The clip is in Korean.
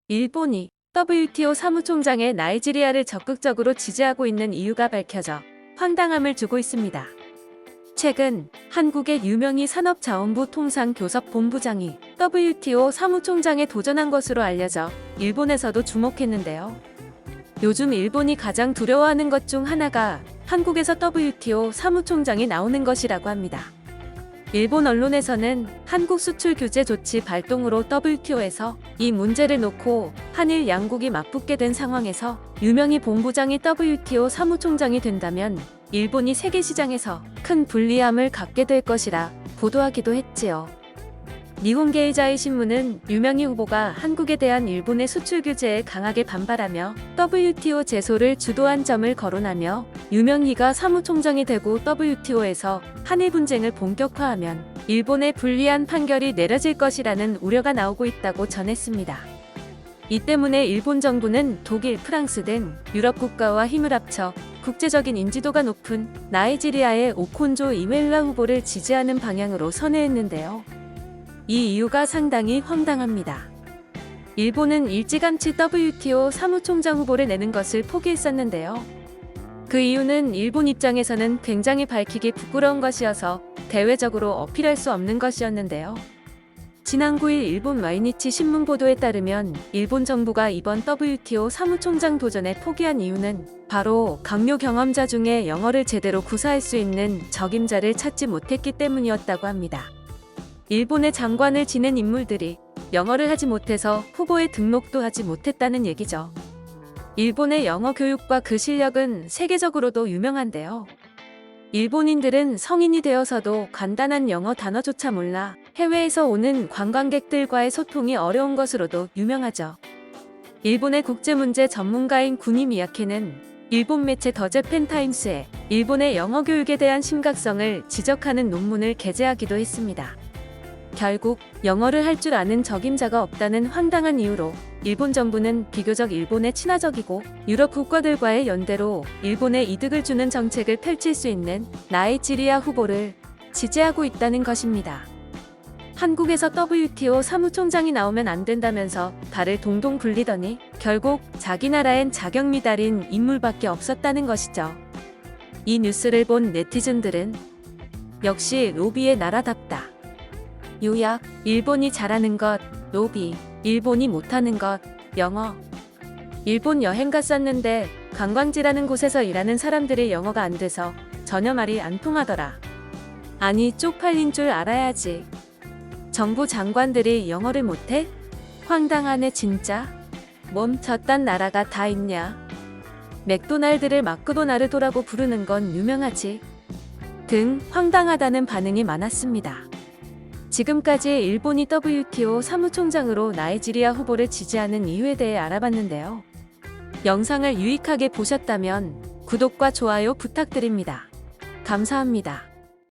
일본이 WTO 사무총장의 나이지리아를 적극적으로 지지하고 있는 이유가 밝혀져 황당함을 주고 있습니다. 최근 한국의 유명희 산업자원부 통상교섭본부장이 WTO 사무총장에 도전한 것으로 알려져 일본에서도 주목했는데요. 요즘 일본이 가장 두려워하는 것 중 하나가 한국에서 WTO 사무총장이 나오는 것이라고 합니다. 일본 언론에서는 한국 수출 규제 조치 발동으로 WTO에서 이 문제를 놓고 한일 양국이 맞붙게 된 상황에서 유명희 본부장이 WTO 사무총장이 된다면 일본이 세계 시장에서 큰 불리함을 갖게 될 것이라 보도하기도 했지요. 니혼게이자이 신문은 유명희 후보가 한국에 대한 일본의 수출 규제에 강하게 반발하며 WTO 제소를 주도한 점을 거론하며 유명희가 사무총장이 되고 WTO에서 한일 분쟁을 본격화하면 일본에 불리한 판결이 내려질 것이라는 우려가 나오고 있다고 전했습니다. 이 때문에 일본 정부는 독일, 프랑스 등 유럽 국가와 힘을 합쳐 국제적인 인지도가 높은 나이지리아의 오콘조 이웰라 후보를 지지하는 방향으로 선회했는데요. 이 이유가 상당히 황당합니다. 일본은 일찌감치 WTO 사무총장 후보를 내는 것을 포기했었는데요. 그 이유는 일본 입장에서는 굉장히 밝히기 부끄러운 것이어서 대외적으로 어필할 수 없는 것이었는데요. 지난 9일 일본 마이니치 신문 보도에 따르면 일본 정부가 이번 WTO 사무총장 도전에 포기한 이유는 바로 강요 경험자 중에 영어를 제대로 구사할 수 있는 적임자를 찾지 못했기 때문이었다고 합니다. 일본의 장관을 지낸 인물들이 영어를 하지 못해서 후보에 등록도 하지 못했다는 얘기죠. 일본의 영어 교육과 그 실력은 세계적으로도 유명한데요. 일본인들은 성인이 되어서도 간단한 영어 단어조차 몰라 해외에서 오는 관광객들과의 소통이 어려운 것으로도 유명하죠. 일본의 국제문제 전문가인 구니 미야케는 일본 매체 더 재팬 타임스에 일본의 영어 교육에 대한 심각성을 지적하는 논문을 게재하기도 했습니다. 결국 영어를 할 줄 아는 적임자가 없다는 황당한 이유로 일본 정부는 비교적 일본에 친화적이고 유럽 국가들과의 연대로 일본에 이득을 주는 정책을 펼칠 수 있는 나이지리아 후보를 지지하고 있다는 것입니다. 한국에서 WTO 사무총장이 나오면 안 된다면서 발을 동동 굴리더니 결국 자기 나라엔 자격 미달인 인물밖에 없었다는 것이죠. 이 뉴스를 본 네티즌들은 역시 로비의 나라답다. 요약, 일본이 잘하는 것, 로비, 일본이 못하는 것, 영어. 일본 여행 갔었는데 관광지라는 곳에서 일하는 사람들이 영어가 안 돼서 전혀 말이 안 통하더라. 아니, 쪽팔린 줄 알아야지. 정부 장관들이 영어를 못해? 황당하네 진짜. 몸 저딴 나라가 다 있냐. 맥도날드를 마크도나르도라고 부르는 건 유명하지. 등 황당하다는 반응이 많았습니다. 지금까지 일본이 WTO 사무총장으로 나이지리아 후보를 지지하는 이유에 대해 알아봤는데요. 영상을 유익하게 보셨다면 구독과 좋아요 부탁드립니다. 감사합니다.